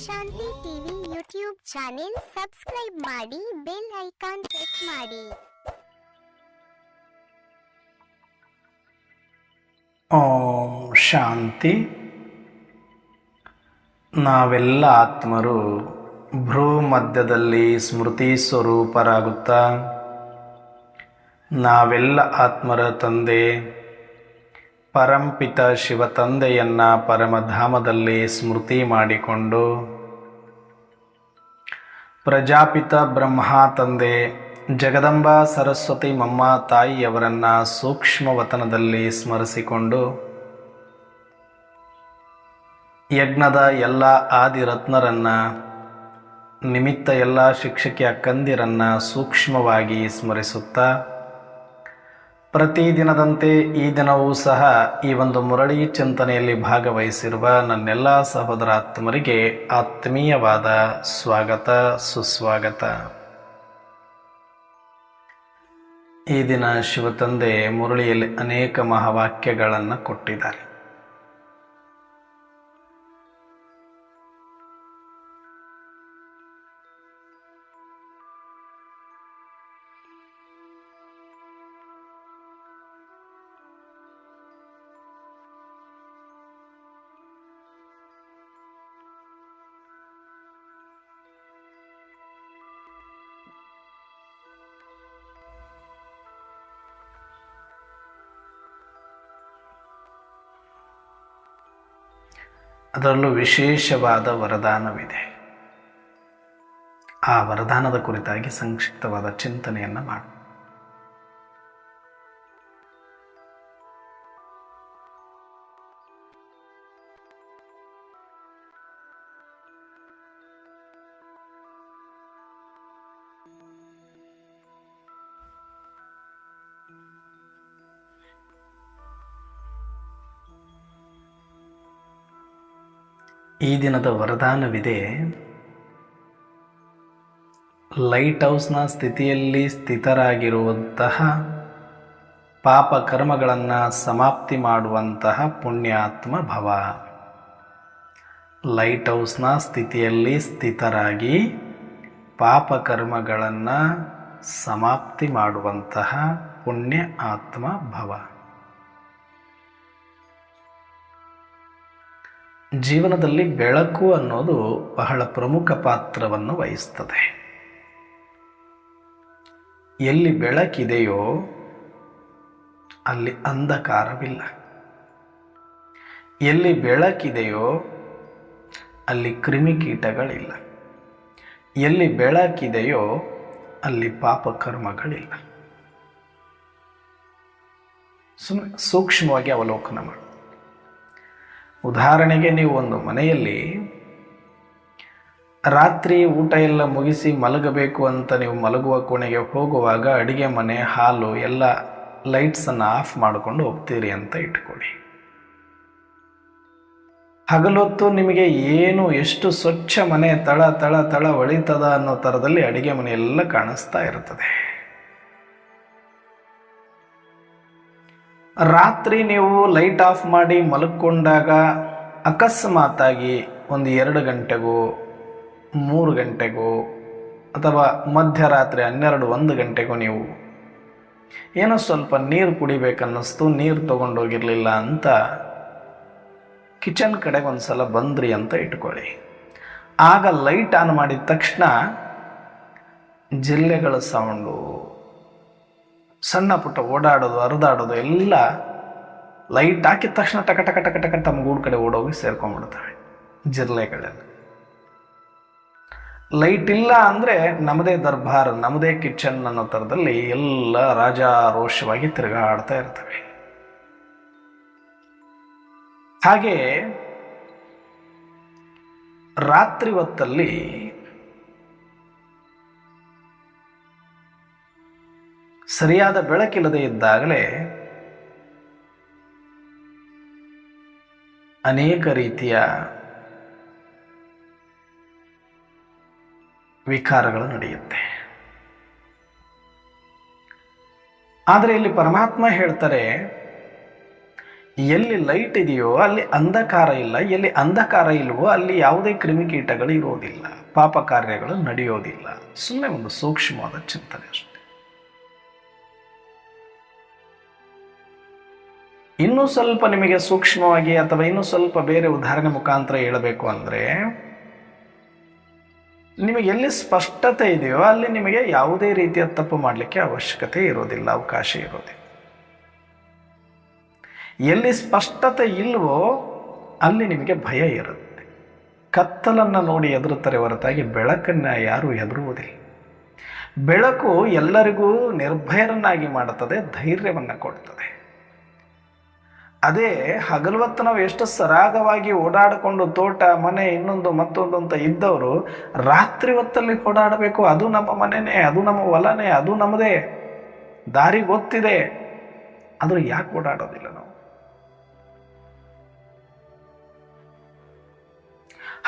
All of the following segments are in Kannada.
ಶಾಂತಿ ಟಿವಿ ಯೂಟ್ಯೂಬ್ ಚಾನೆಲ್ ಸಬ್ಸ್ಕ್ರೈಬ್ ಮಾಡಿ, ಬೆಲ್ ಐಕಾನ್ ಪ್ರೆಸ್ ಮಾಡಿ. ಓಂ ಶಾಂತಿ. ನಾವೆಲ್ಲ ಆತ್ಮರು ಭ್ರೂ ಮಧ್ಯದಲ್ಲಿ ಸ್ಮೃತಿ ಸ್ವರೂಪರಾಗುತ್ತಾ ನಾವೆಲ್ಲ ಆತ್ಮರ ತಂದೆ ಪರಂಪಿತ ಶಿವ ತಂದೆಯನ್ನು ಪರಮಧಾಮದಲ್ಲಿ ಸ್ಮೃತಿ ಮಾಡಿಕೊಂಡು ಪ್ರಜಾಪಿತ ಬ್ರಹ್ಮ ತಂದೆ ಜಗದಂಬಾ ಸರಸ್ವತಿ ಮಮ್ಮ ತಾಯಿಯವರನ್ನು ಸೂಕ್ಷ್ಮವತನದಲ್ಲಿ ಸ್ಮರಿಸಿಕೊಂಡು ಯಜ್ಞದ ಎಲ್ಲ ಆದಿರತ್ನರನ್ನು ನಿಮಿತ್ತ ಎಲ್ಲ ಶಿಕ್ಷಕಿ ಅಕ್ಕಂದಿರನ್ನು ಸೂಕ್ಷ್ಮವಾಗಿ ಸ್ಮರಿಸುತ್ತಾ ಪ್ರತಿದಿನದಂತೆ ಈ ದಿನವೂ ಸಹ ಈ ಒಂದು ಮುರಳಿ ಚಿಂತನೆಯಲ್ಲಿ ಭಾಗವಹಿಸಿರುವ ನನ್ನೆಲ್ಲ ಸಹೋದರ ಆತ್ಮರಿಗೆ ಆತ್ಮೀಯವಾದ ಸ್ವಾಗತ ಸುಸ್ವಾಗತ. ಈ ದಿನ ಶಿವತಂದೆ ಮುರಳಿಯಲ್ಲಿ ಅನೇಕ ಮಹಾವಾಕ್ಯಗಳನ್ನು ಕೊಟ್ಟಿದ್ದಾರೆ. ಅದರಲ್ಲೂ ವಿಶೇಷವಾದ ವರದಾನವಿದೆ. ಆ ವರದಾನದ ಕುರಿತಾಗಿ ಸಂಕ್ಷಿಪ್ತವಾದ ಚಿಂತನೆಯನ್ನು ಮಾಡಿ. ಈ ದಿನದ ವರದಾನವಿದೆ. ಲೈಟ್ ಹೌಸ್ನ ಸ್ಥಿತಿಯಲ್ಲಿ ಸ್ಥಿತರಾಗಿರುವಂತಹ ಪಾಪ ಕರ್ಮಗಳನ್ನು ಸಮಾಪ್ತಿ ಮಾಡುವಂತಹ ಪುಣ್ಯಾತ್ಮ ಭವ. ಲೈಟ್ ಹೌಸ್ನ ಸ್ಥಿತಿಯಲ್ಲಿ ಸ್ಥಿತರಾಗಿ ಪಾಪ ಕರ್ಮಗಳನ್ನು ಸಮಾಪ್ತಿ ಮಾಡುವಂತಹ ಪುಣ್ಯ ಆತ್ಮ ಭವ. ಜೀವನದಲ್ಲಿ ಬೆಳಕು ಅನ್ನೋದು ಬಹಳ ಪ್ರಮುಖ ಪಾತ್ರವನ್ನು ವಹಿಸ್ತದೆ. ಎಲ್ಲಿ ಬೆಳಕಿದೆಯೋ ಅಲ್ಲಿ ಅಂಧಕಾರವಿಲ್ಲ. ಎಲ್ಲಿ ಬೆಳಕಿದೆಯೋ ಅಲ್ಲಿ ಕ್ರಿಮಿಕೀಟಗಳಿಲ್ಲ. ಎಲ್ಲಿ ಬೆಳಕಿದೆಯೋ ಅಲ್ಲಿ ಪಾಪಕರ್ಮಗಳಿಲ್ಲ. ಸೂಕ್ಷ್ಮವಾಗಿ ಅವಲೋಕನ ಮಾಡಿ. ಉದಾಹರಣೆಗೆ, ನೀವು ಒಂದು ಮನೆಯಲ್ಲಿ ರಾತ್ರಿ ಊಟ ಎಲ್ಲ ಮುಗಿಸಿ ಮಲಗಬೇಕು ಅಂತ ನೀವು ಮಲಗುವ ಕೋಣೆಗೆ ಹೋಗುವಾಗ ಅಡಿಗೆ ಮನೆ, ಹಾಲು ಎಲ್ಲ ಲೈಟ್ಸನ್ನು ಆಫ್ ಮಾಡಿಕೊಂಡು ಹೋಗ್ತೀರಿ ಅಂತ ಇಟ್ಕೊಳ್ಳಿ. ಹಗಲೊತ್ತು ನಿಮಗೆ ಏನು ಎಷ್ಟು ಸ್ವಚ್ಛ ಮನೆ ತಳ ತಳ ತಳ ಹೊಳಿತದ ಅನ್ನೋ ಥರದಲ್ಲಿ ಅಡಿಗೆ ಮನೆ ಎಲ್ಲ ಕಾಣಿಸ್ತಾ ಇರ್ತದೆ. ರಾತ್ರಿ ನೀವು ಲೈಟ್ ಆಫ್ ಮಾಡಿ ಮಲಗಿಕೊಂಡಾಗ ಅಕಸ್ಮಾತಾಗಿ ಒಂದು 2 ಗಂಟೆಗೋ 3 ಗಂಟೆಗೋ ಅಥವಾ ಮಧ್ಯರಾತ್ರಿ 12-1 ಗಂಟೆಗೋ ನೀವು ಏನೋ ಸ್ವಲ್ಪ ನೀರು ಕುಡಿಬೇಕನ್ನಿಸ್ತು, ನೀರು ತೊಗೊಂಡೋಗಿರಲಿಲ್ಲ ಅಂತ ಕಿಚನ್ ಕಡೆಗೆ ಒಂದು ಸಲ ಬಂದ್ರಿ ಅಂತ ಇಟ್ಕೊಳ್ಳಿ. ಆಗ ಲೈಟ್ ಆನ್ ಮಾಡಿದ ತಕ್ಷಣ ಜಿಲ್ಲೆಗಳ ಸೌಂಡು, ಸಣ್ಣ ಪುಟ್ಟ ಓಡಾಡೋದು, ಹರಿದಾಡೋದು ಎಲ್ಲ ಲೈಟ್ ಹಾಕಿದ ತಕ್ಷಣ ಟಕ ಟಕ ಟಕ ಟಕ ತಮ್ಮ ಗೂಡು ಕಡೆ ಓಡೋಗಿ ಸೇರ್ಕೊಂಡ್ಬಿಡ್ತವೆ ಜಿರಳೆಗಳೆಲ್ಲ. ಲೈಟ್ ಇಲ್ಲ ಅಂದರೆ ನಮ್ಮದೇ ದರ್ಬಾರ್, ನಮ್ಮದೇ ಕಿಚನ್ ಅನ್ನೋ ಥರದಲ್ಲಿ ಎಲ್ಲ ರಾಜಾರೋಷವಾಗಿ ತಿರುಗಾಡ್ತಾ ಇರ್ತವೆ. ಹಾಗೆ ರಾತ್ರಿ ಹೊತ್ತಲ್ಲಿ ಸರಿಯಾದ ಬೆಳಕಿಲ್ಲದೆ ಇದ್ದಾಗಲೇ ಅನೇಕ ರೀತಿಯ ವಿಕಾರಗಳು ನಡೆಯುತ್ತೆ. ಆದರೆ ಇಲ್ಲಿ ಪರಮಾತ್ಮ ಹೇಳ್ತಾರೆ, ಎಲ್ಲಿ ಲೈಟ್ ಇದೆಯೋ ಅಲ್ಲಿ ಅಂಧಕಾರ ಇಲ್ಲ, ಎಲ್ಲಿ ಅಂಧಕಾರ ಇಲ್ವೋ ಅಲ್ಲಿ ಯಾವುದೇ ಕ್ರಿಮಿಕೀಟಗಳು ಇರೋದಿಲ್ಲ, ಪಾಪ ಕಾರ್ಯಗಳು ನಡೆಯೋದಿಲ್ಲ. ಸುಮ್ಮನೆ ಒಂದು ಸೂಕ್ಷ್ಮವಾದ ಚಿಂತನೆ ಅಷ್ಟೆ. ಇನ್ನೂ ಸ್ವಲ್ಪ ನಿಮಗೆ ಸೂಕ್ಷ್ಮವಾಗಿ ಅಥವಾ ಇನ್ನೂ ಸ್ವಲ್ಪ ಬೇರೆ ಉದಾಹರಣೆ ಮುಖಾಂತರ ಹೇಳಬೇಕು ಅಂದರೆ, ನಿಮಗೆ ಎಲ್ಲಿ ಸ್ಪಷ್ಟತೆ ಇದೆಯೋ ಅಲ್ಲಿ ನಿಮಗೆ ಯಾವುದೇ ರೀತಿಯ ತಪ್ಪು ಮಾಡಲಿಕ್ಕೆ ಅವಶ್ಯಕತೆ ಇರೋದಿಲ್ಲ, ಅವಕಾಶ ಇರೋದಿಲ್ಲ. ಎಲ್ಲಿ ಸ್ಪಷ್ಟತೆ ಇಲ್ವೋ ಅಲ್ಲಿ ನಿಮಗೆ ಭಯ ಇರುತ್ತೆ. ಕತ್ತಲನ್ನು ನೋಡಿ ಹೆದರುತ್ತಾರೆ ಹೊರತಾಗಿ ಬೆಳಕನ್ನು ಯಾರೂ ಹೆದರುವುದಿಲ್ಲ. ಬೆಳಕು ಎಲ್ಲರಿಗೂ ನಿರ್ಭಯರನ್ನಾಗಿ ಮಾಡುತ್ತದೆ, ಧೈರ್ಯವನ್ನು ಕೊಡ್ತದೆ. ಅದೇ ಹಗಲುವತ್ತು ನಾವು ಎಷ್ಟು ಸರಾಗವಾಗಿ ಓಡಾಡಿಕೊಂಡು ತೋಟ ಮನೆ ಇನ್ನೊಂದು ಮತ್ತೊಂದು ಅಂತ ಇದ್ದವರು ರಾತ್ರಿ ಹೊತ್ತಲ್ಲಿ ಓಡಾಡಬೇಕು, ಅದು ನಮ್ಮ ಮನೆನೇ, ಅದು ನಮ್ಮ ಹೊಲನೇ, ಅದು ನಮ್ಮದೇ, ದಾರಿ ಗೊತ್ತಿದೆ, ಆದರೂ ಯಾಕೆ ಓಡಾಡೋದಿಲ್ಲ ನಾವು?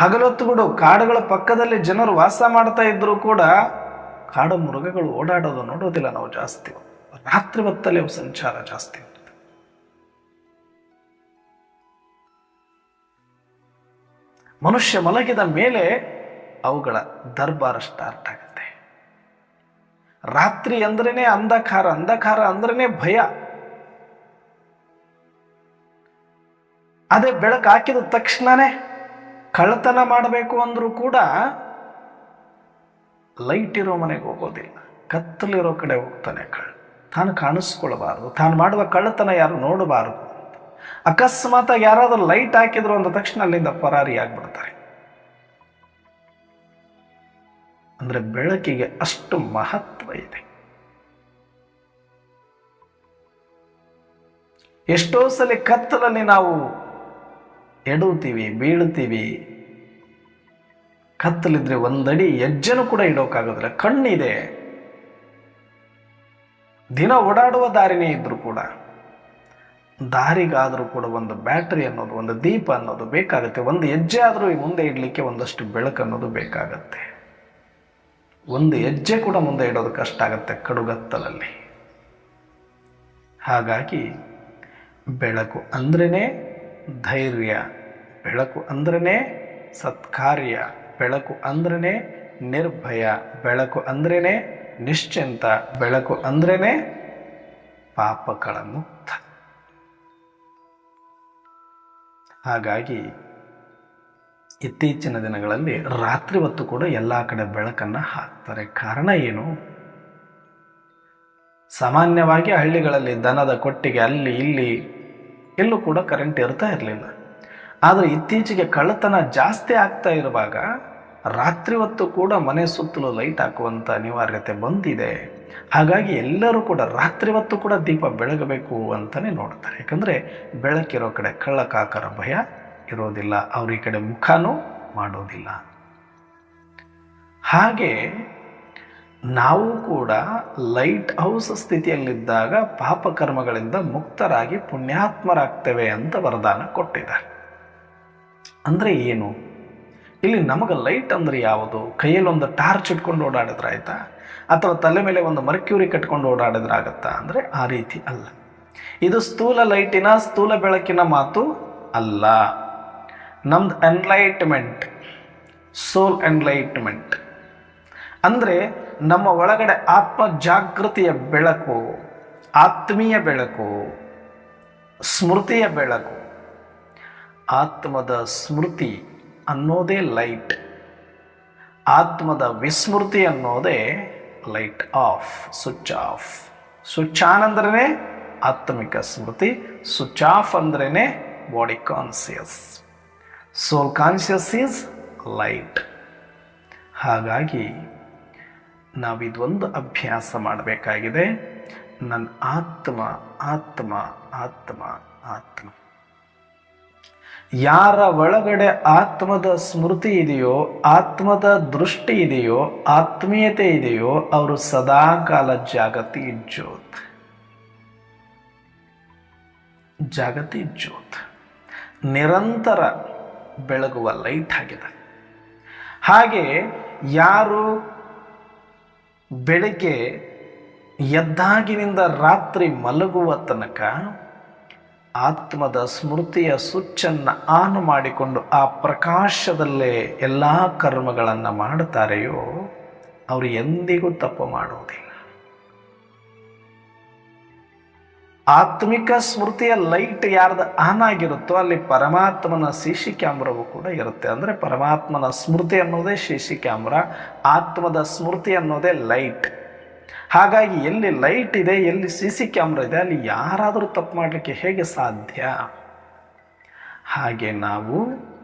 ಹಗಲೊತ್ತು ಬಿಡು, ಕಾಡುಗಳ ಪಕ್ಕದಲ್ಲಿ ಜನರು ವಾಸ ಮಾಡ್ತಾ ಇದ್ರು ಕೂಡ ಕಾಡು ಮೃಗಗಳು ಓಡಾಡೋದು ನೋಡೋದಿಲ್ಲ ನಾವು ಜಾಸ್ತಿ. ರಾತ್ರಿ ಹೊತ್ತಲ್ಲಿ ಅವು ಸಂಚಾರ ಜಾಸ್ತಿ. ಮನುಷ್ಯ ಮಲಗಿದ ಮೇಲೆ ಅವುಗಳ ದರ್ಬಾರ ಸ್ಟಾರ್ಟ್ ಆಗುತ್ತೆ. ರಾತ್ರಿ ಅಂದ್ರೇನೆ ಅಂಧಕಾರ, ಅಂಧಕಾರ ಅಂದ್ರೇನೆ ಭಯ. ಅದೇ ಬೆಳಕು ಹಾಕಿದ ತಕ್ಷಣನೇ ಕಳ್ಳತನ ಮಾಡಬೇಕು ಅಂದ್ರೂ ಕೂಡ ಲೈಟ್ ಇರೋ ಮನೆಗೆ ಹೋಗೋದಿಲ್ಲ, ಕತ್ತಲಿರೋ ಕಡೆ ಹೋಗ್ತಾನೆ ಕಳ್ಳ. ತಾನು ಕಾಣಿಸ್ಕೊಳ್ಬಾರ್ದು, ತಾನು ಮಾಡುವ ಕಳ್ಳತನ ಯಾರು ನೋಡಬಾರದು. ಅಕಸ್ಮಾತ್ ಯಾರಾದ್ರೂ ಲೈಟ್ ಹಾಕಿದ್ರು ಅಂದ ತಕ್ಷಣ ಅಲ್ಲಿಂದ ಪರಾರಿ ಆಗ್ಬಿಡ್ತಾರೆ. ಅಂದ್ರೆ ಬೆಳಕಿಗೆ ಅಷ್ಟು ಮಹತ್ವ ಇದೆ. ಎಷ್ಟೋ ಸಲ ಕತ್ತಲಲ್ಲಿ ನಾವು ಎಡುತ್ತೀವಿ, ಬೀಳುತ್ತೀವಿ. ಕತ್ತಲಿದ್ರೆ ಒಂದಡಿ ಹೆಜ್ಜೆನೂ ಕೂಡ ಇಡೋಕ್ಕಾಗೋದಿಲ್ಲ. ಕಣ್ಣಿದೆ, ದಿನ ಓಡಾಡುವ ದಾರಿನೇ ಇದ್ರೂ ಕೂಡ ದಾರಿಗಾದರೂ ಕೂಡ ಒಂದು ಬ್ಯಾಟ್ರಿ ಅನ್ನೋದು, ಒಂದು ದೀಪ ಅನ್ನೋದು ಬೇಕಾಗುತ್ತೆ. ಒಂದು ಹೆಜ್ಜೆ ಆದರೂ ಮುಂದೆ ಇಡಲಿಕ್ಕೆ ಒಂದಷ್ಟು ಬೆಳಕು ಅನ್ನೋದು ಬೇಕಾಗತ್ತೆ. ಒಂದು ಹೆಜ್ಜೆ ಕೂಡ ಮುಂದೆ ಇಡೋದು ಕಷ್ಟ ಆಗುತ್ತೆ ಕಡುಗತ್ತಲಲ್ಲಿ. ಹಾಗಾಗಿ ಬೆಳಕು ಅಂದ್ರೇ ಧೈರ್ಯ, ಬೆಳಕು ಅಂದ್ರೇ ಸತ್ಕಾರ್ಯ, ಬೆಳಕು ಅಂದ್ರೇ ನಿರ್ಭಯ, ಬೆಳಕು ಅಂದ್ರೇ ನಿಶ್ಚಿಂತ, ಬೆಳಕು ಅಂದ್ರೇ ಪಾಪಗಳ ಮುಕ್ತ. ಹಾಗಾಗಿ ಇತ್ತೀಚಿನ ದಿನಗಳಲ್ಲಿ ರಾತ್ರಿ ಹೊತ್ತು ಕೂಡ ಎಲ್ಲ ಕಡೆ ಬೆಳಕನ್ನು ಹಾಕ್ತಾರೆ. ಕಾರಣ ಏನು? ಸಾಮಾನ್ಯವಾಗಿ ಹಳ್ಳಿಗಳಲ್ಲಿ ದನದ ಕೊಟ್ಟಿಗೆ ಅಲ್ಲಿ ಇಲ್ಲಿ ಎಲ್ಲೂ ಕೂಡ ಕರೆಂಟ್ ಇರ್ತಾ ಇರಲಿಲ್ಲ. ಆದರೆ ಇತ್ತೀಚೆಗೆ ಕಳ್ಳತನ ಜಾಸ್ತಿ ಆಗ್ತಾ ಇರುವಾಗ ರಾತ್ರಿ ಹೊತ್ತು ಕೂಡ ಮನೆ ಸುತ್ತಲೂ ಲೈಟ್ ಹಾಕುವಂಥ ಅನಿವಾರ್ಯತೆ ಬಂದಿದೆ. ಹಾಗಾಗಿ ಎಲ್ಲರೂ ಕೂಡ ರಾತ್ರಿ ಹೊತ್ತು ಕೂಡ ದೀಪ ಬೆಳಗಬೇಕು ಅಂತಲೇ ನೋಡ್ತಾರೆ. ಯಾಕಂದರೆ ಬೆಳಕಿರೋ ಕಡೆ ಕಳ್ಳಕಾಕರ ಭಯ ಇರೋದಿಲ್ಲ, ಅವ್ರ ಈ ಕಡೆ ಮುಖನೂ ಮಾಡೋದಿಲ್ಲ. ಹಾಗೆ ನಾವು ಕೂಡ ಲೈಟ್ ಹೌಸ್ ಸ್ಥಿತಿಯಲ್ಲಿದ್ದಾಗ ಪಾಪಕರ್ಮಗಳಿಂದ ಮುಕ್ತರಾಗಿ ಪುಣ್ಯಾತ್ಮರಾಗ್ತೇವೆ ಅಂತ ವರದಾನ ಕೊಟ್ಟಿದ್ದಾರೆ. ಅಂದರೆ ಏನು? ಇಲ್ಲಿ ನಮಗೆ ಲೈಟ್ ಅಂದರೆ ಯಾವುದು? ಕೈಯಲ್ಲಿ ಒಂದು ಟಾರ್ಚ್ ಇಟ್ಕೊಂಡು ಓಡಾಡಿದ್ರೆ ಆಯ್ತಾ, ಅಥವಾ ತಲೆ ಮೇಲೆ ಒಂದು ಮರ್ಕ್ಯೂರಿ ಕಟ್ಕೊಂಡು ಓಡಾಡಿದ್ರೆ ಆಗತ್ತಾ ಅಂದರೆ ಆ ರೀತಿ ಅಲ್ಲ. ಇದು ಸ್ಥೂಲ ಲೈಟಿನ, ಸ್ಥೂಲ ಬೆಳಕಿನ ಮಾತು ಅಲ್ಲ. ನಮ್ದು ಎನ್ಲೈಟ್ಮೆಂಟ್, ಸೋಲ್ ಎನ್ಲೈಟ್ಮೆಂಟ್ ಅಂದರೆ ನಮ್ಮ ಒಳಗಡೆ ಆತ್ಮ ಜಾಗೃತಿಯ ಬೆಳಕು, ಆತ್ಮೀಯ ಬೆಳಕು, ಸ್ಮೃತಿಯ ಬೆಳಕು. ಆತ್ಮದ ಸ್ಮೃತಿ ಅನ್ನೋದೇ ಲೈಟ್, ಆತ್ಮದ ವಿಸ್ಮೃತಿ ಅನ್ನೋದೇ light off, switch off. Switch on ಅಂದ್ರೇ ಆತ್ಮಿಕ ಸ್ಮೃತಿ, ಸ್ವಿಚ್ ಆಫ್ ಅಂದ್ರೇ body conscious. Soul conscious is light. ಹಾಗಾಗಿ ನಾವಿದೊಂದು ಅಭ್ಯಾಸ ಮಾಡಬೇಕಾಗಿದೆ. ನನ್ನ ಆತ್ಮ ಆತ್ಮ ಆತ್ಮ ಆತ್ಮ. ಯಾರ ಒಳಗಡೆ ಆತ್ಮದ ಸ್ಮೃತಿ ಇದೆಯೋ, ಆತ್ಮದ ದೃಷ್ಟಿ ಇದೆಯೋ, ಆತ್ಮೀಯತೆ ಇದೆಯೋ, ಅವರು ಸದಾಕಾಲ ಜಾಗತಿ ಜ್ಯೋತ್, ಜಾಗತಿ ಜ್ಯೋತ್, ನಿರಂತರ ಬೆಳಗುವ ಲೈಟ್ ಆಗಿದೆ. ಹಾಗೆ ಯಾರು ಬೆಳಗ್ಗೆ ಎದ್ದಾಗಿನಿಂದ ರಾತ್ರಿ ಮಲಗುವ ತನಕ ಆತ್ಮದ ಸ್ಮೃತಿಯ ಸ್ವಿಚ್ಚನ್ನು ಆನ್ ಮಾಡಿಕೊಂಡು ಆ ಪ್ರಕಾಶದಲ್ಲೇ ಎಲ್ಲ ಕರ್ಮಗಳನ್ನು ಮಾಡುತ್ತಾರೆಯೋ ಅವರು ಎಂದಿಗೂ ತಪ್ಪು ಮಾಡುವುದಿಲ್ಲ. ಆತ್ಮಿಕ ಸ್ಮೃತಿಯ ಲೈಟ್ ಯಾರ್ದು ಆನ್ ಆಗಿರುತ್ತೋ ಅಲ್ಲಿ ಪರಮಾತ್ಮನ ಸಿಸಿ ಕ್ಯಾಮ್ರಾವು ಕೂಡ ಇರುತ್ತೆ. ಅಂದರೆ ಪರಮಾತ್ಮನ ಸ್ಮೃತಿ ಅನ್ನೋದೇ ಸಿಸಿ ಕ್ಯಾಮ್ರಾ, ಆತ್ಮದ ಸ್ಮೃತಿ ಅನ್ನೋದೇ ಲೈಟ್. ಹಾಗಾಗಿ ಎಲ್ಲಿ ಲೈಟ್ ಇದೆ, ಎಲ್ಲಿ ಸಿಸಿ ಕ್ಯಾಮ್ರಾ ಇದೆ, ಅಲ್ಲಿ ಯಾರಾದರೂ ತಪ್ಪು ಮಾಡಲಿಕ್ಕೆ ಹೇಗೆ ಸಾಧ್ಯ? ಹಾಗೆ ನಾವು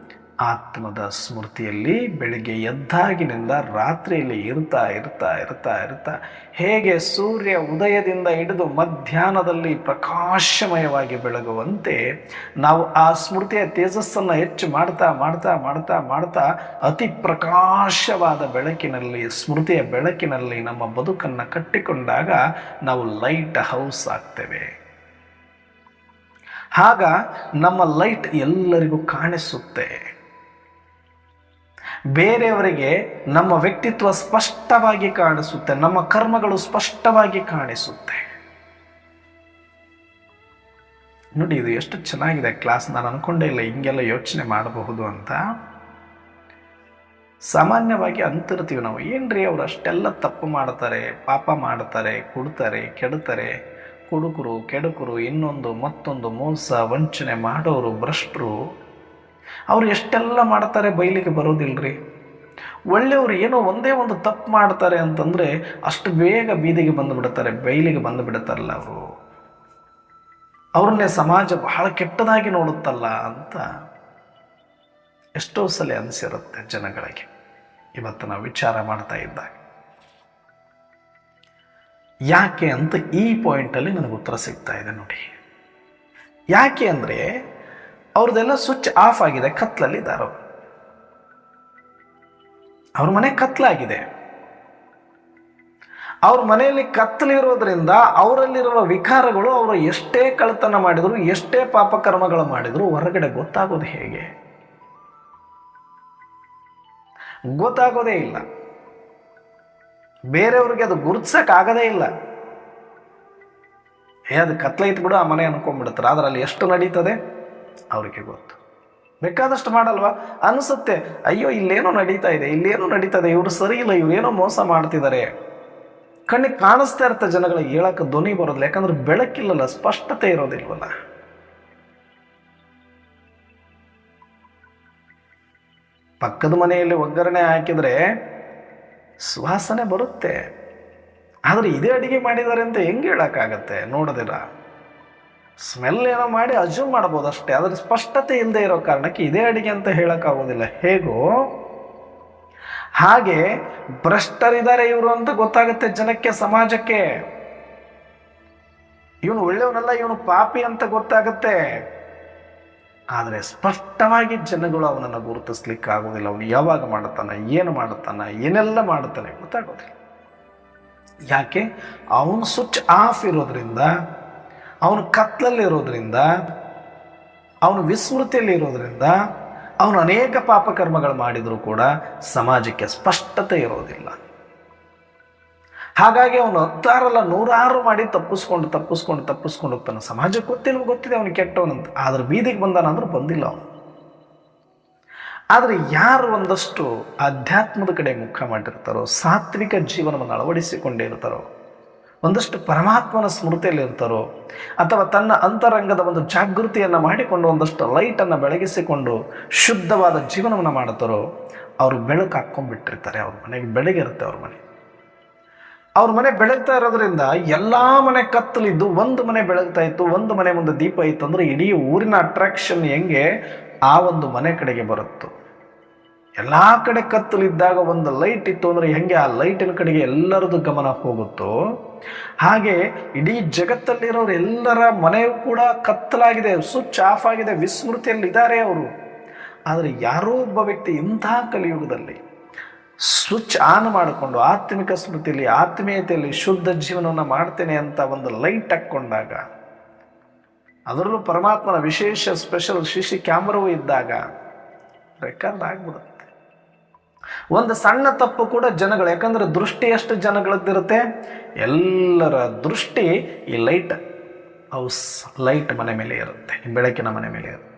ಆತ್ಮದ ಸ್ಮೃತಿಯಲ್ಲಿ ಬೆಳಿಗ್ಗೆ ಎದ್ದಾಗಿನಿಂದ ರಾತ್ರಿಯಲ್ಲಿ ಇರ್ತಾ ಇರ್ತಾ ಇರ್ತಾ ಇರ್ತಾ ಹೇಗೆ ಸೂರ್ಯ ಉದಯದಿಂದ ಹಿಡಿದು ಮಧ್ಯಾಹ್ನದಲ್ಲಿ ಪ್ರಕಾಶಮಯವಾಗಿ ಬೆಳಗುವಂತೆ ನಾವು ಆ ಸ್ಮೃತಿಯ ತೇಜಸ್ಸನ್ನು ಹೆಚ್ಚು ಮಾಡ್ತಾ ಮಾಡ್ತಾ ಮಾಡ್ತಾ ಮಾಡ್ತಾ ಅತಿ ಪ್ರಕಾಶವಾದ ಬೆಳಕಿನಲ್ಲಿ, ಸ್ಮೃತಿಯ ಬೆಳಕಿನಲ್ಲಿ ನಮ್ಮ ಬದುಕನ್ನು ಕಟ್ಟಿಕೊಂಡಾಗ ನಾವು ಲೈಟ್ ಹೌಸ್ ಆಗ್ತೇವೆ. ಆಗ ನಮ್ಮ ಲೈಟ್ ಎಲ್ಲರಿಗೂ ಕಾಣಿಸುತ್ತೆ. ಬೇರೆಯವರಿಗೆ ನಮ್ಮ ವ್ಯಕ್ತಿತ್ವ ಸ್ಪಷ್ಟವಾಗಿ ಕಾಣಿಸುತ್ತೆ, ನಮ್ಮ ಕರ್ಮಗಳು ಸ್ಪಷ್ಟವಾಗಿ ಕಾಣಿಸುತ್ತೆ. ನೋಡಿ, ಇದು ಎಷ್ಟು ಚೆನ್ನಾಗಿದೆ ಕ್ಲಾಸ್. ನಾನು ಅನ್ಕೊಂಡೇ ಇಲ್ಲ ಹಿಂಗೆಲ್ಲ ಯೋಚನೆ ಮಾಡಬಹುದು ಅಂತ. ಸಾಮಾನ್ಯವಾಗಿ ಅಂತಿರ್ತೀವಿ ನಾವು, ಏನ್ರಿ ಅವ್ರು ಅಷ್ಟೆಲ್ಲ ತಪ್ಪು ಮಾಡ್ತಾರೆ, ಪಾಪ ಮಾಡ್ತಾರೆ, ಕುಡ್ತಾರೆ, ಕೆಡುತ್ತಾರೆ, ಕುಡುಕರು, ಕೆಡುಕರು, ಇನ್ನೊಂದು ಮತ್ತೊಂದು ಮೋಸ ವಂಚನೆ ಮಾಡೋರು, ಭ್ರಷ್ಟರು, ಅವ್ರು ಎಷ್ಟೆಲ್ಲ ಮಾಡ್ತಾರೆ, ಬಯಲಿಗೆ ಬರೋದಿಲ್ರಿ. ಒಳ್ಳೆಯವರು ಏನೋ ಒಂದೇ ಒಂದು ತಪ್ಪು ಮಾಡ್ತಾರೆ ಅಂತಂದರೆ ಅಷ್ಟು ಬೇಗ ಬೀದಿಗೆ ಬಂದುಬಿಡ್ತಾರೆ, ಬಯಲಿಗೆ ಬಂದು ಬಿಡುತ್ತಾರಲ್ಲ ಅವರು, ಅವ್ರನ್ನೇ ಸಮಾಜ ಬಹಳ ಕೆಟ್ಟದಾಗಿ ನೋಡುತ್ತಲ್ಲ ಅಂತ ಎಷ್ಟೋ ಸಲ ಅನಿಸಿರುತ್ತೆ ಜನಗಳಿಗೆ. ಇವತ್ತು ನಾವು ವಿಚಾರ ಮಾಡ್ತಾ ಇದ್ದಾಗ ಯಾಕೆ ಅಂತ ಈ ಪಾಯಿಂಟಲ್ಲಿ ನನಗೆ ಉತ್ತರ ಸಿಗ್ತಾ ಇದೆ ನೋಡಿ. ಯಾಕೆ ಅಂದರೆ ಅವ್ರದ್ದೆಲ್ಲ ಸ್ವಿಚ್ ಆಫ್ ಆಗಿದೆ, ಕತ್ಲಲ್ಲಿದ್ದಾರೆ. ಅವ್ರ ಮನೆ ಕತ್ಲಾಗಿದೆ. ಅವ್ರ ಮನೆಯಲ್ಲಿ ಕತ್ತಲಿರೋದ್ರಿಂದ ಅವರಲ್ಲಿರುವ ವಿಕಾರಗಳು, ಅವರು ಎಷ್ಟೇ ಕಳ್ಳತನ ಮಾಡಿದ್ರು, ಎಷ್ಟೇ ಪಾಪಕರ್ಮಗಳು ಮಾಡಿದ್ರು ಹೊರಗಡೆ ಗೊತ್ತಾಗೋದು ಹೇಗೆ? ಗೊತ್ತಾಗೋದೇ ಇಲ್ಲ. ಬೇರೆಯವ್ರಿಗೆ ಅದು ಗುರುತಿಸಕ್ಕಾಗದೇ ಇಲ್ಲ. ಅದು ಕತ್ಲೈತ್ ಬಿಡು ಆ ಮನೆ ಅನ್ಕೊಂಡ್ಬಿಡ್ತಾರೆ. ಆದ್ರೆ ಅಲ್ಲಿ ಎಷ್ಟು ನಡೀತದೆ ಅವ್ರಿಗೆ ಗೊತ್ತು. ಬೇಕಾದಷ್ಟು ಮಾಡಲ್ವಾ ಅನಿಸುತ್ತೆ, ಅಯ್ಯೋ ಇಲ್ಲೇನೋ ನಡೀತಾ ಇದೆ, ಇಲ್ಲೇನೋ ನಡೀತದೆ, ಇವರು ಸರಿ ಇಲ್ಲ, ಇವರೇನೋ ಮೋಸ ಮಾಡ್ತಿದ್ದಾರೆ. ಕಣ್ಣಿಗೆ ಕಾಣಿಸ್ತಾ ಇರ್ತ ಜನಗಳಿಗೆ, ಹೇಳಕ್ಕೆ ಧ್ವನಿ ಬರೋದಿಲ್ಲ. ಯಾಕಂದ್ರೆ ಬೆಳಕಿಲ್ಲಲ್ಲ, ಸ್ಪಷ್ಟತೆ ಇರೋದಿಲ್ವಲ್ಲ. ಪಕ್ಕದ ಮನೆಯಲ್ಲಿ ಒಗ್ಗರಣೆ ಹಾಕಿದ್ರೆ ಸುವಾಸನೆ ಬರುತ್ತೆ, ಆದರೆ ಇದೇ ಅಡಿಗೆ ಮಾಡಿದ್ದಾರೆ ಅಂತ ಹೆಂಗೆ ಹೇಳಕ್ಕಾಗತ್ತೆ? ನೋಡೋದಿಲ್ಲ, ಸ್ಮೆಲ್ ಏನೋ ಮಾಡಿ ಅಜ್ಯೂಮ್ ಮಾಡ್ಬೋದು ಅಷ್ಟೇ. ಆದರೆ ಸ್ಪಷ್ಟತೆ ಇಲ್ಲದೆ ಇರೋ ಕಾರಣಕ್ಕೆ ಇದೇ ಅಡಿಗೆ ಅಂತ ಹೇಳೋಕ್ಕಾಗೋದಿಲ್ಲ. ಹೇಗೋ ಹಾಗೆ ಭ್ರಷ್ಟರಿದ್ದಾರೆ ಇವರು ಅಂತ ಗೊತ್ತಾಗುತ್ತೆ ಜನಕ್ಕೆ, ಸಮಾಜಕ್ಕೆ. ಇವನು ಒಳ್ಳೆಯವನಲ್ಲ, ಇವನು ಪಾಪಿ ಅಂತ ಗೊತ್ತಾಗುತ್ತೆ. ಆದರೆ ಸ್ಪಷ್ಟವಾಗಿ ಜನಗಳು ಅವನನ್ನು ಗುರುತಿಸ್ಲಿಕ್ಕೆ ಆಗೋದಿಲ್ಲ. ಅವನು ಯಾವಾಗ ಮಾಡುತ್ತಾನೆ, ಏನು ಮಾಡುತ್ತಾನೆ, ಏನೆಲ್ಲ ಮಾಡುತ್ತಾನೆ ಗೊತ್ತಾಗೋದಿಲ್ಲ. ಯಾಕೆ? ಅವನು ಸ್ವಿಚ್ ಆಫ್ ಇರೋದ್ರಿಂದ, ಅವನು ಕತ್ಲಲ್ಲಿರೋದ್ರಿಂದ, ಅವನು ವಿಸ್ಮೃತಿಯಲ್ಲಿ ಇರೋದ್ರಿಂದ, ಅವನು ಅನೇಕ ಪಾಪಕರ್ಮಗಳು ಮಾಡಿದರೂ ಕೂಡ ಸಮಾಜಕ್ಕೆ ಸ್ಪಷ್ಟತೆ ಇರೋದಿಲ್ಲ. ಹಾಗಾಗಿ ಅವನು 10 ಅಲ್ಲ 100 ಮಾಡಿ ತಪ್ಪಿಸ್ಕೊಂಡು ಹೋಗ್ತಾನೆ. ಸಮಾಜಕ್ಕೆ ಗೊತ್ತಿದೆ ಅವನು ಕೆಟ್ಟವನಂತ. ಆದ್ರೆ ಬೀದಿಗೆ ಬಂದಾನಂದ್ರೆ ಬಂದಿಲ್ಲ ಅವನು. ಆದರೆ ಯಾರು ಒಂದಷ್ಟು ಅಧ್ಯಾತ್ಮದ ಕಡೆ ಮುಖ ಮಾಡಿರ್ತಾರೋ, ಸಾತ್ವಿಕ ಜೀವನವನ್ನು ಅಳವಡಿಸಿಕೊಂಡಿರ್ತಾರೋ, ಒಂದಷ್ಟು ಪರಮಾತ್ಮನ ಸ್ಮೃತಿಯಲ್ಲಿ ಇರ್ತಾರೋ, ಅಥವಾ ತನ್ನ ಅಂತರಂಗದ ಒಂದು ಜಾಗೃತಿಯನ್ನು ಮಾಡಿಕೊಂಡು ಒಂದಷ್ಟು ಲೈಟನ್ನು ಬೆಳಗಿಸಿಕೊಂಡು ಶುದ್ಧವಾದ ಜೀವನವನ್ನು ಮಾಡ್ತಾರೋ, ಅವರು ಬೆಳಕು ಹಾಕ್ಕೊಂಡ್ಬಿಟ್ಟಿರ್ತಾರೆ. ಅವ್ರ ಮನೆಗೆ ಬೆಳಗಿರುತ್ತೆ. ಅವ್ರ ಮನೆ ಬೆಳಗ್ತಾ ಇರೋದ್ರಿಂದ ಎಲ್ಲ ಮನೆ ಕತ್ತಲಿದ್ದು ಒಂದು ಮನೆ ಬೆಳಗ್ತಾ ಇತ್ತು, ಒಂದು ಮನೆ ಮುಂದೆ ದೀಪ ಇತ್ತು ಅಂದ್ರೆ ಇಡೀ ಊರಿನ ಅಟ್ರಾಕ್ಷನ್ ಹೆಂಗೆ ಆ ಒಂದು ಮನೆ ಕಡೆಗೆ ಬರುತ್ತೋ, ಎಲ್ಲ ಕಡೆ ಕತ್ತಲಿದ್ದಾಗ ಒಂದು ಲೈಟ್ ಇತ್ತು ಅಂದರೆ ಹೆಂಗೆ ಆ ಲೈಟಿನ ಕಡೆಗೆ ಎಲ್ಲರದ್ದು ಗಮನ ಹೋಗುತ್ತೋ, ಹಾಗೆ ಇಡೀ ಜಗತ್ತಲ್ಲಿರೋರು ಎಲ್ಲರ ಮನೆಯೂ ಕೂಡ ಕತ್ತಲಾಗಿದೆ, ಸ್ವಿಚ್ ಆಫ್ ಆಗಿದೆ, ವಿಸ್ಮೃತಿಯಲ್ಲಿ ಇದ್ದಾರೆ ಅವರು. ಆದರೆ ಯಾರೋ ಒಬ್ಬ ವ್ಯಕ್ತಿ ಇಂತಹ ಕಲಿಯುಗದಲ್ಲಿ ಸ್ವಿಚ್ ಆನ್ ಮಾಡಿಕೊಂಡು ಆತ್ಮಿಕ ಸ್ಮೃತಿಯಲ್ಲಿ, ಆತ್ಮೀಯತೆಯಲ್ಲಿ ಶುದ್ಧ ಜೀವನವನ್ನು ಮಾಡ್ತೇನೆ ಅಂತ ಒಂದು ಲೈಟ್ ಹಾಕ್ಕೊಂಡಾಗ, ಅದರಲ್ಲೂ ಪರಮಾತ್ಮನ ವಿಶೇಷ ಸ್ಪೆಷಲ್ ಶಿಶಿ ಕ್ಯಾಮ್ರಾವೂ ಇದ್ದಾಗ ರೆಕಾರ್ಡ್ ಆಗ್ಬಿಡುತ್ತೆ. ಒಂದು ಸಣ್ಣ ತಪ್ಪು ಕೂಡ ಜನಗಳು, ಯಾಕಂದ್ರೆ ದೃಷ್ಟಿ ಎಷ್ಟು ಜನಗಳದ್ದಿರುತ್ತೆ, ಎಲ್ಲರ ದೃಷ್ಟಿ ಈ ಲೈಟ್ ಹೌಸ್ ಲೈಟ್ ಮನೆ ಮೇಲೆ ಇರುತ್ತೆ, ಬೆಳಕಿನ ಮನೆ ಮೇಲೆ ಇರುತ್ತೆ.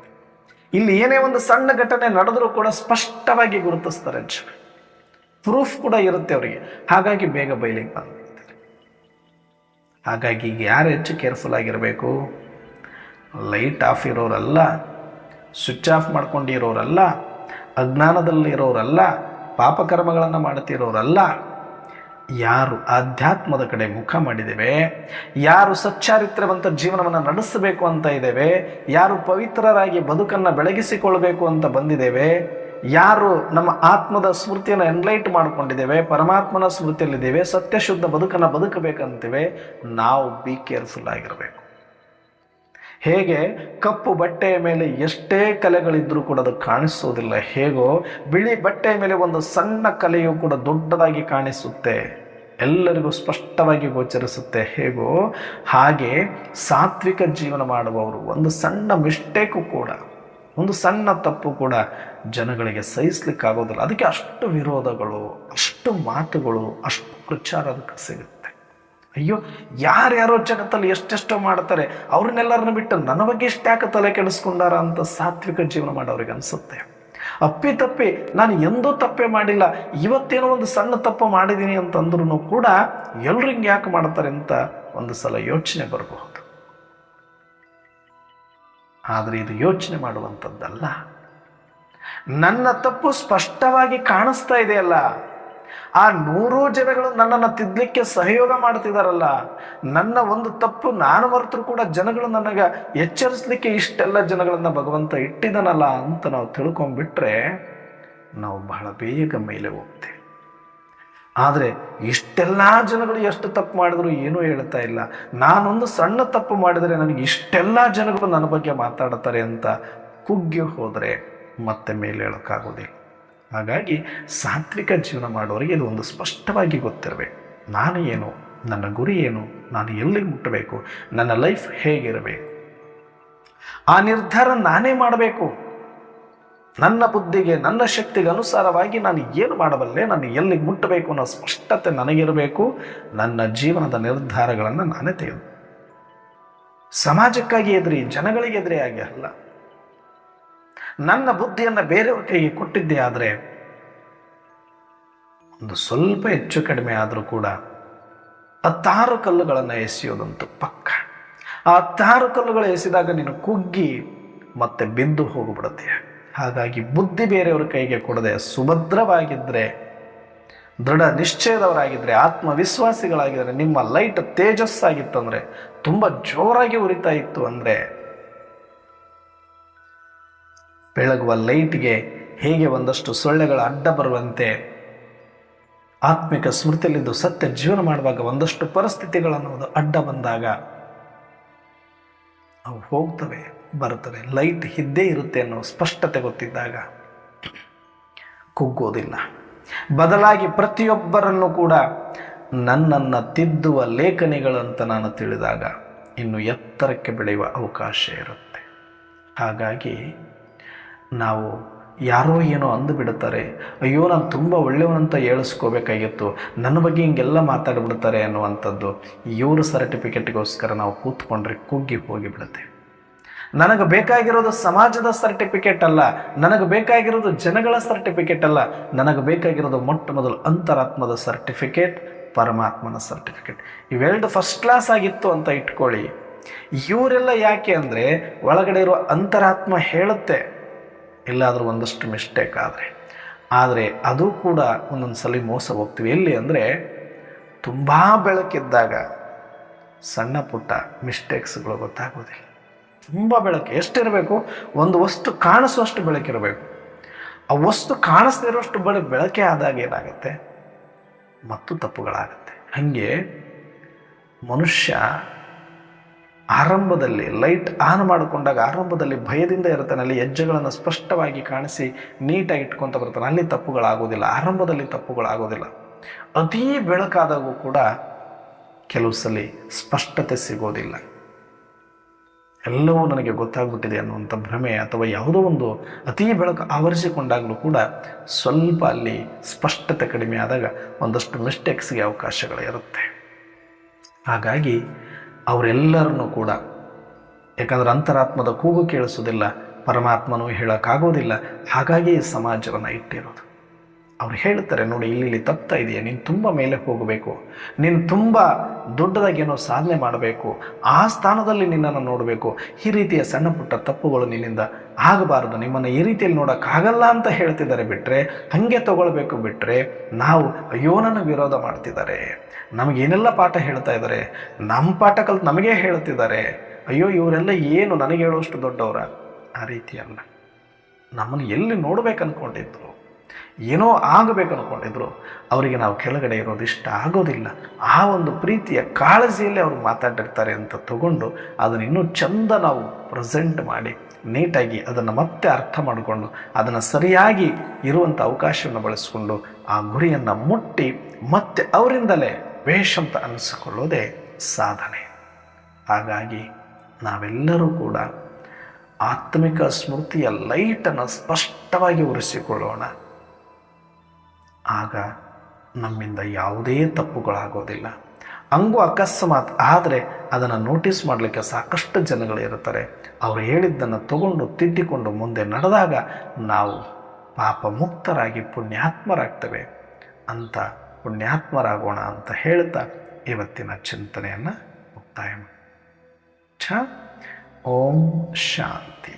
ಇಲ್ಲಿ ಏನೇ ಒಂದು ಸಣ್ಣ ಘಟನೆ ನಡೆದರೂ ಕೂಡ ಸ್ಪಷ್ಟವಾಗಿ ಗುರುತಿಸ್ತಾರೆ ಜನ, ಪ್ರೂಫ್ ಕೂಡ ಇರುತ್ತೆ ಅವರಿಗೆ. ಹಾಗಾಗಿ ಬೇಗ ಬಯಲಿಗೆ ಬಂದ್ಬಿಡ್ತಾರೆ. ಹಾಗಾಗಿ ಈಗ ಯಾರು ಹೆಚ್ಚು ಕೇರ್ಫುಲ್ ಆಗಿರಬೇಕು? ಲೈಟ್ ಆಫ್ ಇರೋರಲ್ಲ, ಸ್ವಿಚ್ ಆಫ್ ಮಾಡ್ಕೊಂಡಿರೋರಲ್ಲ, ಅಜ್ಞಾನದಲ್ಲಿರೋರಲ್ಲ, ಪಾಪಕರ್ಮಗಳನ್ನು ಮಾಡುತ್ತಿರೋರಲ್ಲ. ಯಾರು ಆಧ್ಯಾತ್ಮದ ಕಡೆ ಮುಖ ಮಾಡಿದ್ದೇವೆ, ಯಾರು ಸಚ್ಚಾರಿತ್ರ್ಯವಂತ ಜೀವನವನ್ನು ನಡೆಸಬೇಕು ಅಂತ ಇದ್ದೇವೆ, ಯಾರು ಪವಿತ್ರರಾಗಿ ಬದುಕನ್ನು ಬೆಳಗಿಸಿಕೊಳ್ಬೇಕು ಅಂತ ಬಂದಿದ್ದೇವೆ, ಯಾರು ನಮ್ಮ ಆತ್ಮದ ಸ್ಮೃತಿಯನ್ನು ಎನ್ಲೈಟ್ ಮಾಡಿಕೊಂಡಿದ್ದೇವೆ, ಪರಮಾತ್ಮನ ಸ್ಮೃತಿಯಲ್ಲಿದ್ದೇವೆ, ಸತ್ಯಶುದ್ಧ ಬದುಕನ್ನು ಬದುಕಬೇಕಂತೇವೆ, ನಾವು ಬಿ ಕೇರ್ಫುಲ್ ಆಗಿರಬೇಕು. ಹೇಗೆ ಕಪ್ಪು ಬಟ್ಟೆಯ ಮೇಲೆ ಎಷ್ಟೇ ಕಲೆಗಳಿದ್ರೂ ಕೂಡ ಅದು ಕಾಣಿಸೋದಿಲ್ಲ, ಹೇಗೋ ಬಿಳಿ ಬಟ್ಟೆಯ ಮೇಲೆ ಒಂದು ಸಣ್ಣ ಕಲೆಯೂ ಕೂಡ ದೊಡ್ಡದಾಗಿ ಕಾಣಿಸುತ್ತೆ, ಎಲ್ಲರಿಗೂ ಸ್ಪಷ್ಟವಾಗಿ ಗೋಚರಿಸುತ್ತೆ, ಹೇಗೋ ಹಾಗೆ ಸಾತ್ವಿಕ ಜೀವನ ಮಾಡುವವರು ಒಂದು ಸಣ್ಣ ಮಿಸ್ಟೇಕು ಕೂಡ, ಒಂದು ಸಣ್ಣ ತಪ್ಪು ಕೂಡ ಜನಗಳಿಗೆ ಸಹಿಸ್ಲಿಕ್ಕಾಗೋದಿಲ್ಲ. ಅದಕ್ಕೆ ಅಷ್ಟು ವಿರೋಧಗಳು, ಅಷ್ಟು ಮಾತುಗಳು, ಅಷ್ಟು ಪ್ರಚಾರ ಅದಕ್ಕೆ ಸಿಗುತ್ತೆ. ಅಯ್ಯೋ, ಯಾರ್ಯಾರೋ ಜಗತ್ತಲ್ಲಿ ಎಷ್ಟೆಷ್ಟೋ ಮಾಡ್ತಾರೆ, ಅವ್ರನ್ನೆಲ್ಲರನ್ನ ಬಿಟ್ಟು ನನ್ನ ಬಗ್ಗೆ ಇಷ್ಟ್ಯಾಕೆ ತಲೆ ಕೆಡಿಸ್ಕೊಂಡಾರ ಅಂತ ಸಾತ್ವಿಕ ಜೀವನ ಮಾಡೋರಿಗೆ ಅನಿಸುತ್ತೆ. ಅಪ್ಪಿತಪ್ಪಿ ನಾನು ಎಂದೂ ತಪ್ಪೇ ಮಾಡಿಲ್ಲ, ಇವತ್ತೇನೋ ಒಂದು ಸಣ್ಣ ತಪ್ಪು ಮಾಡಿದ್ದೀನಿ ಅಂತಂದ್ರೂ ಕೂಡ ಎಲ್ಲರೂ ಹಿಂಗೆ ಯಾಕೆ ಮಾಡ್ತಾರೆ ಅಂತ ಒಂದು ಸಲ ಯೋಚನೆ ಬರಬಹುದು. ಆದರೆ ಇದು ಯೋಚನೆ ಮಾಡುವಂಥದ್ದಲ್ಲ. ನನ್ನ ತಪ್ಪು ಸ್ಪಷ್ಟವಾಗಿ ಕಾಣಿಸ್ತಾ ಇದೆಯಲ್ಲ, ಆ 100 ಜನಗಳು ನನ್ನನ್ನು ತಿದ್ದಲಿಕ್ಕೆ ಸಹಯೋಗ ಮಾಡ್ತಿದಾರಲ್ಲ, ನನ್ನ ಒಂದು ತಪ್ಪು ನಾನು ಮರೆತರೂ ಕೂಡ ಜನಗಳು ನನಗೆ ಎಚ್ಚರಿಸಲಿಕ್ಕೆ ಇಷ್ಟೆಲ್ಲ ಜನಗಳನ್ನ ಭಗವಂತ ಇಟ್ಟಿದ್ದಾನಲ್ಲ ಅಂತ ನಾವು ತಿಳ್ಕೊಂಡ್ಬಿಟ್ರೆ ನಾವು ಬಹಳ ಬೇಗ ಮೇಲೆ ಹೋಗ್ತೇವೆ. ಆದರೆ ಇಷ್ಟೆಲ್ಲ ಜನಗಳು ಎಷ್ಟು ತಪ್ಪು ಮಾಡಿದ್ರು ಏನೂ ಹೇಳ್ತಾ ಇಲ್ಲ, ನಾನೊಂದು ಸಣ್ಣ ತಪ್ಪು ಮಾಡಿದರೆ ನನಗೆ ಇಷ್ಟೆಲ್ಲ ಜನಗಳು ನನ್ನ ಬಗ್ಗೆ ಮಾತಾಡ್ತಾರೆ ಅಂತ ಕುಗ್ಗಿ ಹೋದರೆ ಮತ್ತೆ ಮೇಲೆ ಹೇಳೋಕ್ಕಾಗೋದಿಲ್ಲ. ಹಾಗಾಗಿ ಸಾತ್ವಿಕ ಜೀವನ ಮಾಡೋರಿಗೆ ಇದು ಒಂದು ಸ್ಪಷ್ಟವಾಗಿ ಗೊತ್ತಿರಬೇಕು. ನಾನು ಏನು, ನನ್ನ ಗುರಿ ಏನು, ನಾನು ಎಲ್ಲಿಗೆ ಮುಟ್ಟಬೇಕು, ನನ್ನ ಲೈಫ್ ಹೇಗಿರಬೇಕು, ಆ ನಿರ್ಧಾರ ನಾನೇ ಮಾಡಬೇಕು. ನನ್ನ ಬುದ್ಧಿಗೆ, ನನ್ನ ಶಕ್ತಿಗೆ ಅನುಸಾರವಾಗಿ ನಾನು ಏನು ಮಾಡಬಲ್ಲೆ, ನಾನು ಎಲ್ಲಿಗೆ ಮುಟ್ಟಬೇಕು ಅನ್ನೋ ಸ್ಪಷ್ಟತೆ ನನಗಿರಬೇಕು. ನನ್ನ ಜೀವನದ ನಿರ್ಧಾರಗಳನ್ನು ನಾನೇ ತೆಗೆದು ಸಮಾಜಕ್ಕಾಗಿ ಎದುರಿ, ಜನಗಳಿಗೆ ಎದುರಿ ಆಗಿ ಅಲ್ಲ. ನನ್ನ ಬುದ್ಧಿಯನ್ನು ಬೇರೆಯವ್ರ ಕೈಗೆ ಕೊಟ್ಟಿದ್ದೆ ಆದರೆ ಒಂದು ಸ್ವಲ್ಪ ಹೆಚ್ಚು ಕಡಿಮೆ ಆದರೂ ಕೂಡ 10 ಕಲ್ಲುಗಳನ್ನು ಎಸೆಯೋದಂತೂ ಪಕ್ಕ. ಆ 10 ಕಲ್ಲುಗಳು ಎಸೆದಾಗ ನೀನು ಕುಗ್ಗಿ ಮತ್ತೆ ಬಿದ್ದು ಹೋಗಿಬಿಡುತ್ತೆ. ಹಾಗಾಗಿ ಬುದ್ಧಿ ಬೇರೆಯವ್ರ ಕೈಗೆ ಕೊಡದೆ ಸುಭದ್ರವಾಗಿದ್ದರೆ, ದೃಢ ನಿಶ್ಚಯದವರಾಗಿದ್ದರೆ, ಆತ್ಮವಿಶ್ವಾಸಿಗಳಾಗಿದ್ದರೆ, ನಿಮ್ಮ ಲೈಟ್ ತೇಜಸ್ಸಾಗಿತ್ತಂದರೆ, ತುಂಬ ಜೋರಾಗಿ ಉರಿತಾ ಇತ್ತು ಅಂದರೆ, ಬೆಳಗುವ ಲೈಟ್ಗೆ ಹೇಗೆ ಒಂದಷ್ಟು ಸೊಳ್ಳೆಗಳ ಅಡ್ಡ ಬರುವಂತೆ ಆತ್ಮಿಕ ಸ್ಮೃತಿಯಲ್ಲಿದ್ದು ಸತ್ಯ ಜೀವನ ಮಾಡುವಾಗ ಒಂದಷ್ಟು ಪರಿಸ್ಥಿತಿಗಳನ್ನೋದು ಅಡ್ಡ ಬಂದಾಗ ಅವು ಹೋಗ್ತವೆ, ಬರ್ತವೆ. ಲೈಟ್ ಇದ್ದೇ ಇರುತ್ತೆ ಅನ್ನೋ ಸ್ಪಷ್ಟತೆ ಗೊತ್ತಿದ್ದಾಗ ಕುಗ್ಗೋದಿಲ್ಲ. ಬದಲಾಗಿ ಪ್ರತಿಯೊಬ್ಬರನ್ನು ಕೂಡ ನನ್ನನ್ನು ತಿದ್ದುವ ಲೇಖನಿಗಳಂತ ನಾನು ತಿಳಿದಾಗ ಇನ್ನು ಎತ್ತರಕ್ಕೆ ಬೆಳೆಯುವ ಅವಕಾಶ ಇರುತ್ತೆ. ಹಾಗಾಗಿ ನಾವು ಯಾರೋ ಏನೋ ಅಂದು ಬಿಡುತ್ತಾರೆ, ಅಯ್ಯೋ ನಾನು ತುಂಬ ಒಳ್ಳೆಯವನಂತ ಹೇಳಿಸ್ಕೋಬೇಕಾಗಿತ್ತು, ನನ್ನ ಬಗ್ಗೆ ಹಿಂಗೆಲ್ಲ ಮಾತಾಡಿಬಿಡ್ತಾರೆ ಅನ್ನುವಂಥದ್ದು ಇವರು ಸರ್ಟಿಫಿಕೇಟ್ಗೋಸ್ಕರ ನಾವು ಕೂತ್ಕೊಂಡ್ರೆ ಕುಗ್ಗಿ ಹೋಗಿಬಿಡುತ್ತೆ. ನನಗೆ ಬೇಕಾಗಿರೋದು ಸಮಾಜದ ಸರ್ಟಿಫಿಕೇಟ್ ಅಲ್ಲ, ನನಗೆ ಬೇಕಾಗಿರೋದು ಜನಗಳ ಸರ್ಟಿಫಿಕೇಟ್ ಅಲ್ಲ, ನನಗೆ ಬೇಕಾಗಿರೋದು ಮೊಟ್ಟ ಮೊದಲು ಅಂತರಾತ್ಮದ ಸರ್ಟಿಫಿಕೇಟ್, ಪರಮಾತ್ಮನ ಸರ್ಟಿಫಿಕೇಟ್. ಇವೆರಡು ಫಸ್ಟ್ ಕ್ಲಾಸ್ ಆಗಿತ್ತು ಅಂತ ಇಟ್ಕೊಳ್ಳಿ. ಇವರೆಲ್ಲ ಯಾಕೆ ಅಂದರೆ ಒಳಗಡೆ ಇರುವ ಅಂತರಾತ್ಮ ಹೇಳುತ್ತೆ ಎಲ್ಲಾದರೂ ಒಂದಷ್ಟು ಮಿಸ್ಟೇಕ್ ಆದರೆ ಅದು ಕೂಡ ಒಂದೊಂದು ಸಲ ಮೋಸ ಹೋಗ್ತೀವಿ. ಎಲ್ಲಿ ಅಂದರೆ ತುಂಬ ಬೆಳಕಿದ್ದಾಗ ಸಣ್ಣ ಪುಟ್ಟ ಮಿಸ್ಟೇಕ್ಸ್ಗಳು ಗೊತ್ತಾಗೋದಿಲ್ಲ. ತುಂಬ ಬೆಳಕು ಎಷ್ಟಿರಬೇಕು, ಒಂದು ವಸ್ತು ಕಾಣಿಸುವಷ್ಟು ಬೆಳಕಿರಬೇಕು. ಆ ವಸ್ತು ಕಾಣಿಸ್ದೇ ಇರೋಷ್ಟು ಬೆಳಕೆ ಆದಾಗ ಏನಾಗುತ್ತೆ, ಮತ್ತು ತಪ್ಪುಗಳಾಗುತ್ತೆ. ಹಾಗೆ ಮನುಷ್ಯ ಆರಂಭದಲ್ಲಿ ಲೈಟ್ ಆನ್ ಮಾಡಿಕೊಂಡಾಗ ಆರಂಭದಲ್ಲಿ ಭಯದಿಂದ ಇರ್ತಾನೆ, ಅಲ್ಲಿ ಹೆಜ್ಜೆಗಳನ್ನು ಸ್ಪಷ್ಟವಾಗಿ ಕಾಣಿಸಿ ನೀಟಾಗಿ ಇಟ್ಕೊತ ಬರ್ತಾನೆ, ಅಲ್ಲಿ ತಪ್ಪುಗಳಾಗೋದಿಲ್ಲ, ಆರಂಭದಲ್ಲಿ ತಪ್ಪುಗಳಾಗೋದಿಲ್ಲ. ಅತೀ ಬೆಳಕಾದಾಗೂ ಕೂಡ ಕೆಲವು ಸಲ ಸ್ಪಷ್ಟತೆ ಸಿಗೋದಿಲ್ಲ. ಎಲ್ಲವೂ ನನಗೆ ಗೊತ್ತಾಗ್ಬಿಟ್ಟಿದೆ ಅನ್ನುವಂಥ ಭ್ರಮೆ ಅಥವಾ ಯಾವುದೋ ಒಂದು ಅತೀ ಬೆಳಕು ಆವರಿಸಿಕೊಂಡಾಗಲೂ ಕೂಡ ಸ್ವಲ್ಪ ಅಲ್ಲಿ ಸ್ಪಷ್ಟತೆ ಕಡಿಮೆ ಆದಾಗ ಒಂದಷ್ಟು ಮಿಸ್ಟೇಕ್ಸ್ಗೆ ಅವಕಾಶಗಳಿರುತ್ತೆ. ಹಾಗಾಗಿ ಅವರೆಲ್ಲರನ್ನೂ ಕೂಡ ಯಾಕಂದ್ರೆ ಅಂತರಾತ್ಮದ ಕೂಗು ಕೇಳಿಸೋದಿಲ್ಲ, ಪರಮಾತ್ಮನೂ ಹೇಳೋಕ್ಕಾಗೋದಿಲ್ಲ. ಹಾಗಾಗಿ ಈ ಸಮಾಜವನ್ನು ಇಟ್ಟಿರೋದು. ಅವ್ರು ಹೇಳ್ತಾರೆ, ನೋಡಿ ಇಲ್ಲಿ ತಪ್ತಾ ಇದೆಯಾ, ನೀನು ತುಂಬ ಮೇಲೆ ಹೋಗಬೇಕು, ನೀನು ತುಂಬ ದೊಡ್ಡದಾಗೇನೋ ಸಾಧನೆ ಮಾಡಬೇಕು, ಆ ಸ್ಥಾನದಲ್ಲಿ ನಿನ್ನನ್ನು ನೋಡಬೇಕು, ಈ ರೀತಿಯ ಸಣ್ಣ ಪುಟ್ಟ ತಪ್ಪುಗಳು ನಿನ್ನಿಂದ ಆಗಬಾರದು, ನಿಮ್ಮನ್ನು ಈ ರೀತಿಯಲ್ಲಿ ನೋಡೋಕ್ಕಾಗಲ್ಲ ಅಂತ ಹೇಳ್ತಿದ್ದಾರೆ. ಬಿಟ್ಟರೆ ಹಾಗೆ ತಗೊಳ್ಬೇಕು. ಬಿಟ್ಟರೆ ನಾವು ಅಯ್ಯೋ ನನ್ನ ವಿರೋಧ ಮಾಡ್ತಿದ್ದಾರೆ, ನಮಗೇನೆಲ್ಲ ಪಾಠ ಹೇಳ್ತಾ ಇದ್ದಾರೆ, ನಮ್ಮ ಪಾಠ ಕಲಿತು ನಮಗೇ ಹೇಳ್ತಿದ್ದಾರೆ, ಅಯ್ಯೋ ಇವರೆಲ್ಲ ಏನು ನನಗೆ ಹೇಳುವಷ್ಟು ದೊಡ್ಡವರ, ಆ ರೀತಿ ಅಲ್ಲ. ನಮ್ಮನ್ನು ಎಲ್ಲಿ ನೋಡ್ಬೇಕು ಅಂದ್ಕೊಂಡಿದ್ರು, ಏನೋ ಆಗಬೇಕು ಅಂದ್ಕೊಂಡಿದ್ರು, ಅವರಿಗೆ ನಾವು ಕೆಳಗಡೆ ಇರೋದು ಇಷ್ಟ ಆಗೋದಿಲ್ಲ. ಆ ಒಂದು ಪ್ರೀತಿಯ ಕಾಳಜಿಯಲ್ಲಿ ಅವರು ಮಾತಾಡಿರ್ತಾರೆ ಅಂತ ತಗೊಂಡು ಅದನ್ನು ಇನ್ನೂ ಚಂದ ನಾವು ಪ್ರೆಸೆಂಟ್ ಮಾಡಿ ನೀಟಾಗಿ ಅದನ್ನು ಮತ್ತೆ ಅರ್ಥ ಮಾಡಿಕೊಂಡು ಅದನ್ನು ಸರಿಯಾಗಿ ಇರುವಂಥ ಅವಕಾಶವನ್ನು ಬಳಸಿಕೊಂಡು ಆ ಗುರಿಯನ್ನು ಮುಟ್ಟಿ ಮತ್ತೆ ಅವರಿಂದಲೇ ವೇಷ ಅಂತ ಅನಿಸಿಕೊಳ್ಳೋದೇ ಸಾಧನೆ. ಹಾಗಾಗಿ ನಾವೆಲ್ಲರೂ ಕೂಡ ಆತ್ಮಿಕ ಸ್ಮೃತಿಯ ಲೈಟನ್ನು ಸ್ಪಷ್ಟವಾಗಿ ಉರಿಸಿಕೊಳ್ಳೋಣ. ಆಗ ನಮ್ಮಿಂದ ಯಾವುದೇ ತಪ್ಪುಗಳಾಗೋದಿಲ್ಲ. ಹಂಗೂ ಅಕಸ್ಮಾತ್ ಆದರೆ ಅದನ್ನು ನೋಟಿಸ್ ಮಾಡಲಿಕ್ಕೆ ಸಾಕಷ್ಟು ಜನಗಳಿರ್ತಾರೆ. ಅವರು ಹೇಳಿದ್ದನ್ನು ತಗೊಂಡು ತಿದ್ದಿಕೊಂಡು ಮುಂದೆ ನಡೆದಾಗ ನಾವು ಪಾಪ ಮುಕ್ತರಾಗಿ ಪುಣ್ಯಾತ್ಮರಾಗ್ತೇವೆ. ಅಂತ ಪುಣ್ಯಾತ್ಮರಾಗೋಣ ಅಂತ ಹೇಳ್ತಾ ಇವತ್ತಿನ ಚಿಂತನೆಯನ್ನು ಮುಕ್ತಾಯ. ಓಂ ಶಾಂತಿ.